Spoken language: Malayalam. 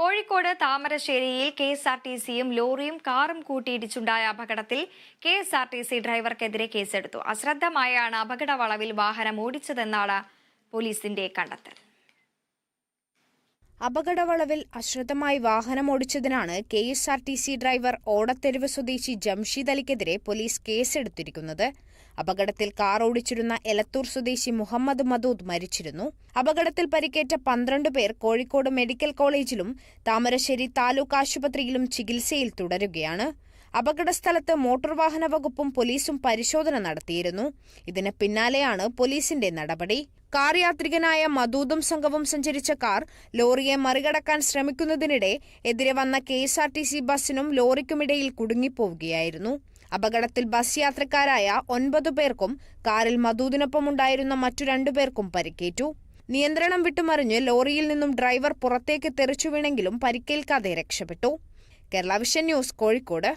കോഴിക്കോട് താമരശ്ശേരിയിൽ കെഎസ്ആർടിസിയും ലോറിയും കാറും കൂട്ടിയിടിച്ചുണ്ടായ അപകടത്തിൽ കെഎസ്ആർടിസി ഡ്രൈവർക്കെതിരെ കേസെടുത്തു. അശ്രദ്ധമായാണ് അപകട വളവിൽ വാഹനം ഓടിച്ചതെന്നാണ് പോലീസിന്റെ കണ്ടെത്തൽ. അപകടവളവിൽ അശ്രദ്ധമായി വാഹനമോടിച്ചതിനാണ് കെഎസ്ആർടിസി ഡ്രൈവർ ഓടത്തെരുവ് സ്വദേശി ജംഷീദ് അലിക്കെതിരെ പോലീസ് കേസെടുത്തിരിക്കുന്നത്. അപകടത്തിൽ കാർ ഓടിച്ചിരുന്ന എലത്തൂർ സ്വദേശി മുഹമ്മദ് മദൂദ് മരിച്ചിരുന്നു. അപകടത്തിൽ പരിക്കേറ്റ 12 പേർ കോഴിക്കോട് മെഡിക്കൽ കോളേജിലും താമരശ്ശേരി താലൂക്ക് ആശുപത്രിയിലും ചികിത്സയിൽ തുടരുകയാണ്. അപകടസ്ഥലത്ത് മോട്ടോർ വാഹന വകുപ്പും പോലീസും പരിശോധന നടത്തിയിരുന്നു. ഇതിന് പിന്നാലെയാണ് പോലീസിന്റെ നടപടി. കാർ യാത്രികനായ മദൂദും സംഘവും സഞ്ചരിച്ച കാർ ലോറിയെ മറികടക്കാൻ ശ്രമിക്കുന്നതിനിടെ എതിരെ വന്ന കെഎസ്ആർടിസി ബസിനും ലോറിക്കുമിടയിൽ കുടുങ്ങിപ്പോവുകയായിരുന്നു. അപകടത്തിൽ ബസ് യാത്രക്കാരായ 9 പേർക്കും കാറിൽ മദൂദിനൊപ്പമുണ്ടായിരുന്ന മറ്റു 2 പേർക്കും പരിക്കേറ്റു. നിയന്ത്രണം വിട്ടുമറിഞ്ഞ് ലോറിയിൽ നിന്നും ഡ്രൈവർ പുറത്തേക്ക് തെറിച്ചു വീണെങ്കിലും പരിക്കേൽക്കാതെ രക്ഷപ്പെട്ടു. Kerala vision news, Kozhikode.